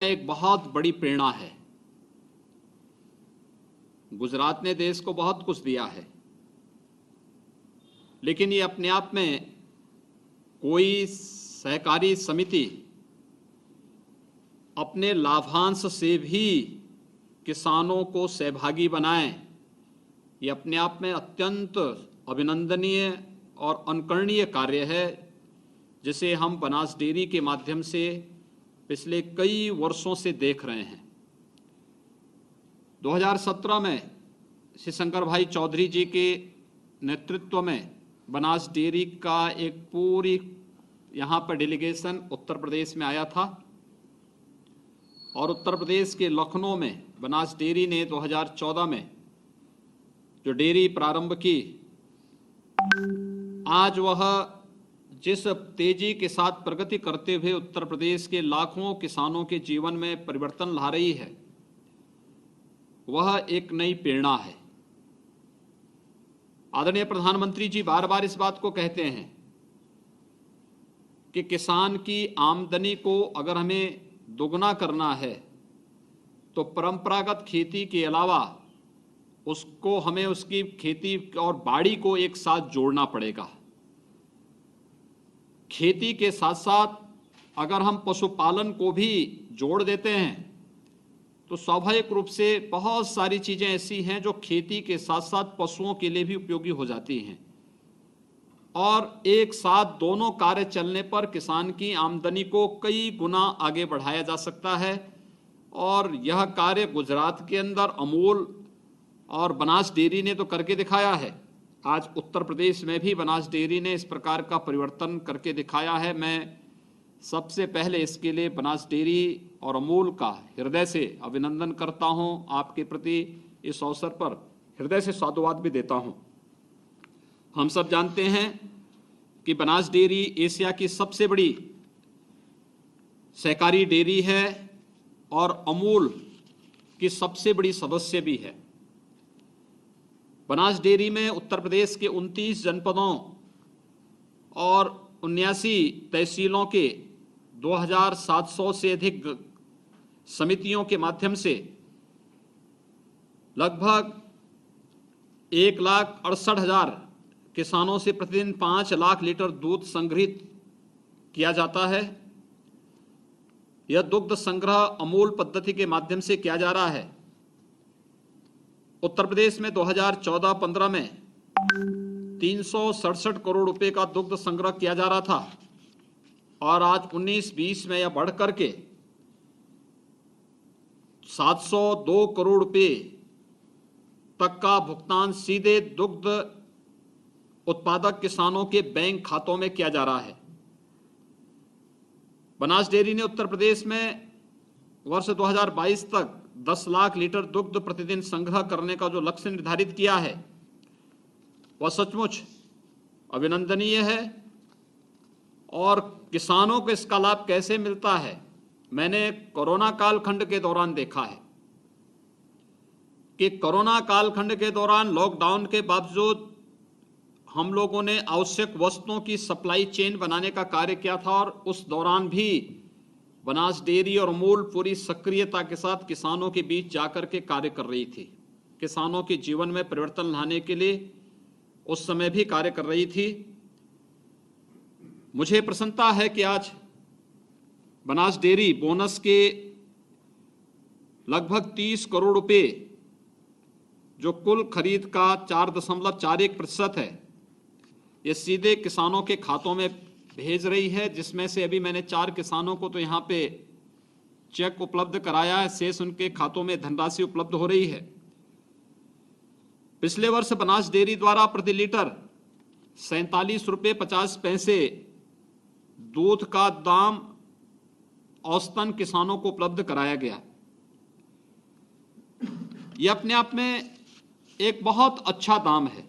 एक बहुत बड़ी प्रेरणा है। गुजरात ने देश को बहुत कुछ दिया है, लेकिन ये अपने आप में कोई सहकारी समिति अपने लाभांश से भी किसानों को सहभागी बनाए, ये अपने आप में अत्यंत अभिनंदनीय और अनुकरणीय कार्य है, जिसे हम बनास डेयरी के माध्यम से पिछले कई वर्षों से देख रहे हैं। 2017 में श्री शंकर भाई चौधरी जी के नेतृत्व में बनास डेयरी का एक पूरी यहाँ पर डेलीगेशन उत्तर प्रदेश में आया था और उत्तर प्रदेश के लखनऊ में बनास डेयरी ने 2014 में जो डेयरी प्रारंभ की, आज वह जिस तेजी के साथ प्रगति करते हुए उत्तर प्रदेश के लाखों किसानों के जीवन में परिवर्तन ला रही है, वह एक नई प्रेरणा है। आदरणीय प्रधानमंत्री जी बार बार इस बात को कहते हैं कि किसान की आमदनी को अगर हमें दोगुना करना है तो परंपरागत खेती के अलावा उसको हमें उसकी खेती और बाड़ी को एक साथ जोड़ना पड़ेगा। खेती के साथ साथ अगर हम पशुपालन को भी जोड़ देते हैं तो स्वाभाविक रूप से बहुत सारी चीज़ें ऐसी हैं जो खेती के साथ साथ पशुओं के लिए भी उपयोगी हो जाती हैं और एक साथ दोनों कार्य चलने पर किसान की आमदनी को कई गुना आगे बढ़ाया जा सकता है। और यह कार्य गुजरात के अंदर अमूल और बनास डेयरी ने तो करके दिखाया है। आज उत्तर प्रदेश में भी बनास डेयरी ने इस प्रकार का परिवर्तन करके दिखाया है। मैं सबसे पहले इसके लिए बनास डेयरी और अमूल का हृदय से अभिनंदन करता हूं। आपके प्रति इस अवसर पर हृदय से साधुवाद भी देता हूं। हम सब जानते हैं कि बनास डेयरी एशिया की सबसे बड़ी सहकारी डेयरी है और अमूल की सबसे बड़ी सदस्य भी है। बनास डेयरी में उत्तर प्रदेश के 29 जनपदों और 79 तहसीलों के 2700 से अधिक समितियों के माध्यम से लगभग 1,68,000 किसानों से प्रतिदिन 5 लाख लीटर दूध संग्रहित किया जाता है। यह दुग्ध संग्रह अमूल पद्धति के माध्यम से किया जा रहा है। उत्तर प्रदेश में 2014-15 में 367 करोड़ रुपए का दुग्ध संग्रह किया जा रहा था और आज 19-20 में यह बढ़ करके 702 करोड़ रुपए तक का भुगतान सीधे दुग्ध उत्पादक किसानों के बैंक खातों में किया जा रहा है। बनास डेयरी ने उत्तर प्रदेश में वर्ष 2022 तक 10 लाख लीटर दुग्ध प्रतिदिन संग्रह करने का जो लक्ष्य निर्धारित किया है, वह सचमुच अभिनंदनीय है। और किसानों को इसका लाभ कैसे मिलता है, मैंने कोरोना कालखंड के दौरान देखा है कि कोरोना कालखंड के दौरान लॉकडाउन के बावजूद हम लोगों ने आवश्यक वस्तुओं की सप्लाई चेन बनाने का कार्य किया था और उस दौरान भी बनास डेयरी और अमूल पूरी सक्रियता के साथ किसानों के बीच जाकर के कार्य कर रही थी। किसानों के जीवन में परिवर्तन लाने के लिए उस समय भी कार्य कर रही थी। मुझे प्रसन्नता है कि आज बनास डेयरी बोनस के लगभग 30 करोड़ रुपए जो कुल खरीद का 4.41% है, ये सीधे किसानों के खातों में भेज रही है, जिसमें से अभी मैंने 4 किसानों को तो यहाँ पे चेक उपलब्ध कराया है, शेष उनके खातों में धनराशि उपलब्ध हो रही है। पिछले वर्ष बनास डेयरी द्वारा प्रति लीटर 47 रुपये 50 पैसे दूध का दाम औसतन किसानों को उपलब्ध कराया गया। यह अपने आप में एक बहुत अच्छा दाम है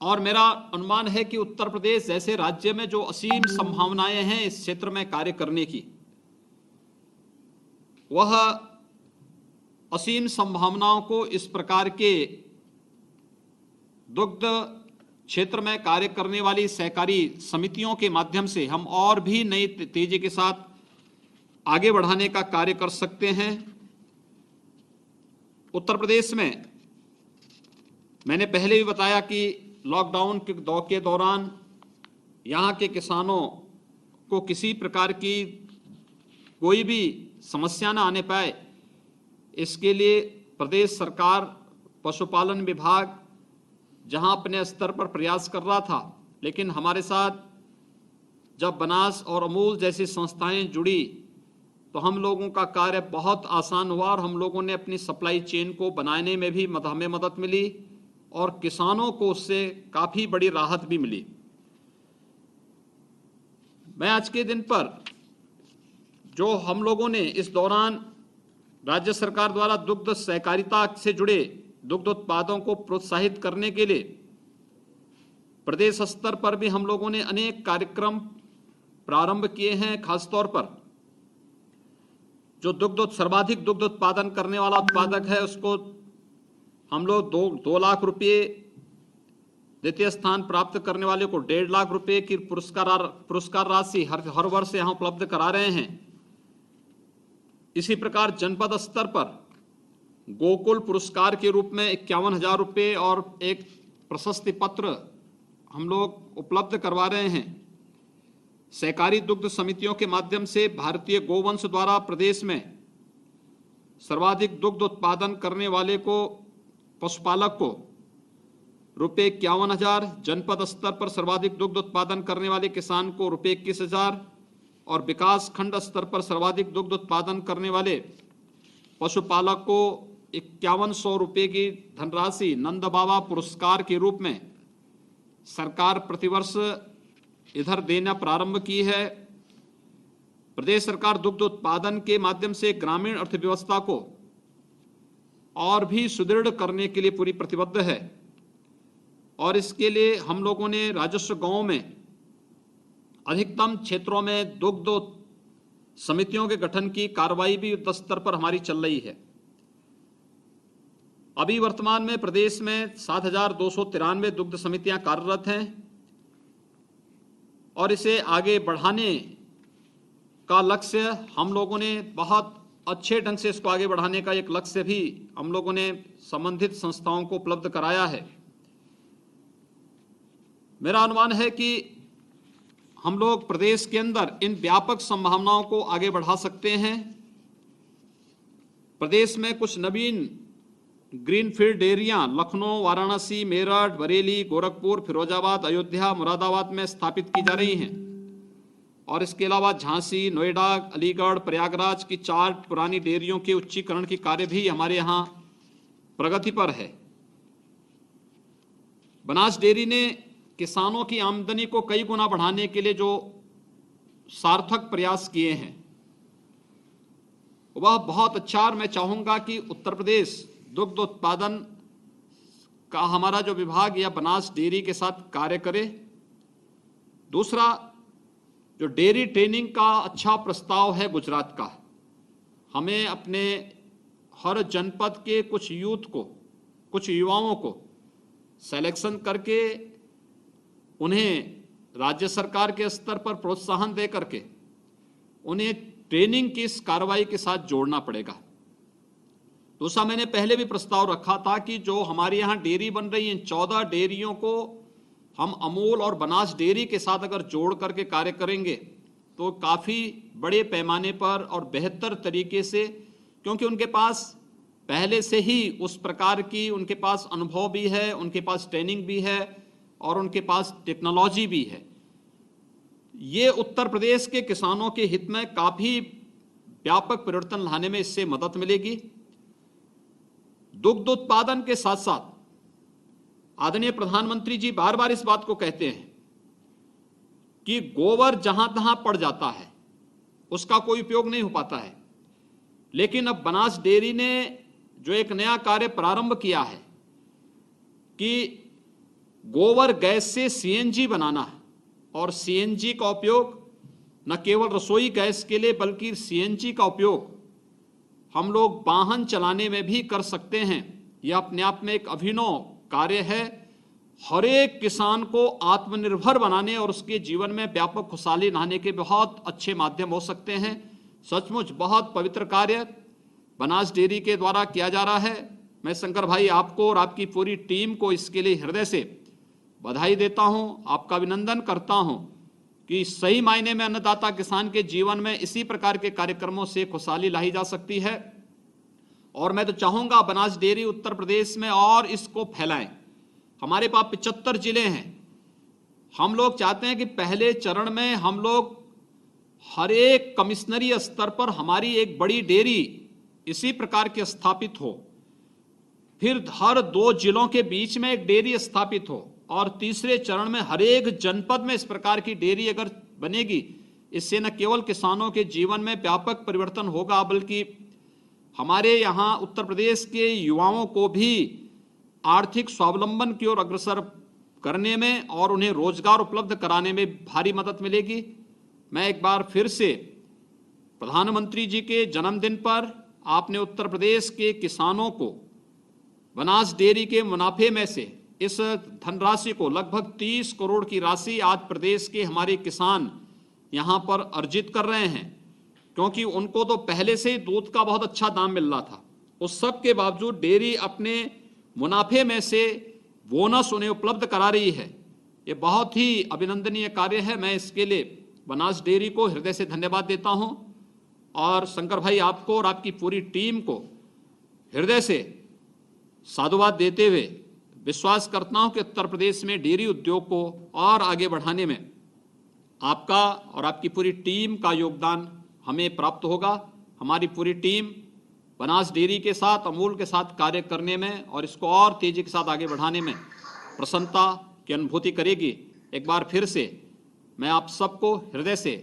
और मेरा अनुमान है कि उत्तर प्रदेश जैसे राज्य में जो असीम संभावनाएं हैं इस क्षेत्र में कार्य करने की, वह असीम संभावनाओं को इस प्रकार के दुग्ध क्षेत्र में कार्य करने वाली सहकारी समितियों के माध्यम से हम और भी नई तेजी के साथ आगे बढ़ाने का कार्य कर सकते हैं। उत्तर प्रदेश में मैंने पहले भी बताया कि लॉकडाउन के दौर के दौरान यहाँ के किसानों को किसी प्रकार की कोई भी समस्या न आने पाए, इसके लिए प्रदेश सरकार, पशुपालन विभाग जहाँ अपने स्तर पर प्रयास कर रहा था, लेकिन हमारे साथ जब बनास और अमूल जैसी संस्थाएं जुड़ी तो हम लोगों का कार्य बहुत आसान हुआ और हम लोगों ने अपनी सप्लाई चेन को बनाने में भी हमें मदद मिली और किसानों को उससे काफ़ी बड़ी राहत भी मिली। मैं आज के दिन पर जो हम लोगों ने इस दौरान राज्य सरकार द्वारा दुग्ध सहकारिता से जुड़े दुग्ध उत्पादों को प्रोत्साहित करने के लिए प्रदेश स्तर पर भी हम लोगों ने अनेक कार्यक्रम प्रारंभ किए हैं। खासतौर पर जो सर्वाधिक दुग्ध उत्पादन करने वाला उत्पादक है उसको हम लोग 2 लाख रुपये, द्वितीय स्थान प्राप्त करने वाले को 1.5 लाख रुपये की पुरस्कार राशि हर वर्ष यहाँ उपलब्ध करा रहे हैं। इसी प्रकार जनपद स्तर पर गोकुल पुरस्कार के रूप में 51,000 रुपये और एक प्रशस्ति पत्र हम लोग उपलब्ध करवा रहे हैं। सहकारी दुग्ध समितियों के माध्यम से भारतीय गोवंश द्वारा प्रदेश में सर्वाधिक दुग्ध उत्पादन करने वाले को पशुपालक को रुपये 51,000, जनपद स्तर पर सर्वाधिक दुग्ध उत्पादन करने वाले किसान को रुपये 21,000 और विकास खंड स्तर पर सर्वाधिक दुग्ध उत्पादन करने वाले पशुपालक को 5100 रुपये की धनराशि नंद बाबा पुरस्कार के रूप में सरकार प्रतिवर्ष इधर देना प्रारंभ की है। प्रदेश सरकार दुग्ध उत्पादन के माध्यम से ग्रामीण अर्थव्यवस्था को और भी सुदृढ़ करने के लिए पूरी प्रतिबद्ध है और इसके लिए हम लोगों ने राजस्व गांवों में अधिकतम क्षेत्रों में दुग्ध समितियों के गठन की कार्रवाई भी युद्ध स्तर पर हमारी चल रही है। अभी वर्तमान में प्रदेश में 7,293 दुग्ध समितियां कार्यरत हैं और इसे आगे बढ़ाने का लक्ष्य हम लोगों ने बहुत अच्छे ढंग से इसको आगे बढ़ाने का एक लक्ष्य भी हम लोगों ने संबंधित संस्थाओं को उपलब्ध कराया है। मेरा अनुमान है कि हम लोग प्रदेश के अंदर इन व्यापक संभावनाओं को आगे बढ़ा सकते हैं। प्रदेश में कुछ नवीन ग्रीनफील्ड डेयरियां लखनऊ, वाराणसी, मेरठ, बरेली, गोरखपुर, फिरोजाबाद, अयोध्या, मुरादाबाद में स्थापित की जा रही हैं और इसके अलावा झांसी, नोएडा, अलीगढ़, प्रयागराज की 4 पुरानी डेयरियों के उच्चीकरण की कार्य भी हमारे यहाँ प्रगति पर है। बनास डेयरी ने किसानों की आमदनी को कई गुना बढ़ाने के लिए जो सार्थक प्रयास किए हैं वह बहुत अच्छा, और मैं चाहूँगा कि उत्तर प्रदेश दुग्ध उत्पादन का हमारा जो विभाग या बनास डेयरी के साथ कार्य करे। दूसरा, जो डेयरी ट्रेनिंग का अच्छा प्रस्ताव है गुजरात का, हमें अपने हर जनपद के कुछ यूथ को, कुछ युवाओं को सिलेक्शन करके उन्हें राज्य सरकार के स्तर पर प्रोत्साहन दे करके उन्हें ट्रेनिंग की इस कार्रवाई के साथ जोड़ना पड़ेगा। दूसरा, मैंने पहले भी प्रस्ताव रखा था कि जो हमारे यहाँ डेयरी बन रही है, इन 14 डेयरियों को हम अमूल और बनास डेयरी के साथ अगर जोड़ करके कार्य करेंगे तो काफ़ी बड़े पैमाने पर और बेहतर तरीके से, क्योंकि उनके पास पहले से ही उस प्रकार की उनके पास अनुभव भी है, उनके पास ट्रेनिंग भी है और उनके पास टेक्नोलॉजी भी है। ये उत्तर प्रदेश के किसानों के हित में काफ़ी व्यापक परिवर्तन लाने में इससे मदद मिलेगी। दुग्ध उत्पादन के साथ साथ आदरणीय प्रधानमंत्री जी बार बार इस बात को कहते हैं कि गोबर जहां तहां पड़ जाता है उसका कोई उपयोग नहीं हो पाता है, लेकिन अब बनास डेयरी ने जो एक नया कार्य प्रारंभ किया है कि गोबर गैस से सीएनजी बनाना है और सीएनजी का उपयोग न केवल रसोई गैस के लिए बल्कि सीएनजी का उपयोग हम लोग वाहन चलाने में भी कर सकते हैं। यह अपने आप में एक अभिनव कार्य है। हर एक किसान को आत्मनिर्भर बनाने और उसके जीवन में व्यापक खुशहाली लाने के बहुत अच्छे माध्यम हो सकते हैं। सचमुच बहुत पवित्र कार्य बनास डेयरी के द्वारा किया जा रहा है। मैं शंकर भाई आपको और आपकी पूरी टीम को इसके लिए हृदय से बधाई देता हूं, आपका अभिनंदन करता हूं कि सही मायने में अन्नदाता किसान के जीवन में इसी प्रकार के कार्यक्रमों से खुशहाली लाई जा सकती है। और मैं तो चाहूंगा बनास डेयरी उत्तर प्रदेश में और इसको फैलाएं। हमारे पास 75 जिले हैं। हम लोग चाहते हैं कि पहले चरण में हम लोग हर एक कमिश्नरी स्तर पर हमारी एक बड़ी डेयरी इसी प्रकार की स्थापित हो, फिर हर 2 जिलों के बीच में एक डेयरी स्थापित हो, और तीसरे चरण में हर एक जनपद में इस प्रकार की डेयरी अगर बनेगी, इससे न केवल किसानों के जीवन में व्यापक परिवर्तन होगा, बल्कि हमारे यहाँ उत्तर प्रदेश के युवाओं को भी आर्थिक स्वावलंबन की ओर अग्रसर करने में और उन्हें रोजगार उपलब्ध कराने में भारी मदद मिलेगी। मैं एक बार फिर से प्रधानमंत्री जी के जन्मदिन पर आपने उत्तर प्रदेश के किसानों को बनास डेयरी के मुनाफे में से इस धनराशि को लगभग 30 करोड़ की राशि आज प्रदेश के हमारे किसान यहाँ पर अर्जित कर रहे हैं, क्योंकि उनको तो पहले से ही दूध का बहुत अच्छा दाम मिल रहा था। उस सब के बावजूद डेयरी अपने मुनाफे में से बोनस उन्हें उपलब्ध करा रही है। ये बहुत ही अभिनंदनीय कार्य है। मैं इसके लिए बनास डेयरी को हृदय से धन्यवाद देता हूं, और शंकर भाई आपको और आपकी पूरी टीम को हृदय से साधुवाद देते हुए विश्वास करता हूं कि उत्तर प्रदेश में डेयरी उद्योग को और आगे बढ़ाने में आपका और आपकी पूरी टीम का योगदान हमें प्राप्त होगा। हमारी पूरी टीम बनास डेयरी के साथ, अमूल के साथ कार्य करने में और इसको और तेजी के साथ आगे बढ़ाने में प्रसन्नता की अनुभूति करेगी। एक बार फिर से मैं आप सबको हृदय से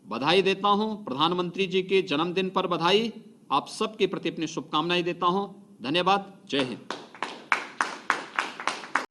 बधाई देता हूं। प्रधानमंत्री जी के जन्मदिन पर बधाई, आप सबके प्रति अपनी शुभकामनाएं देता हूं। धन्यवाद। जय हिंद।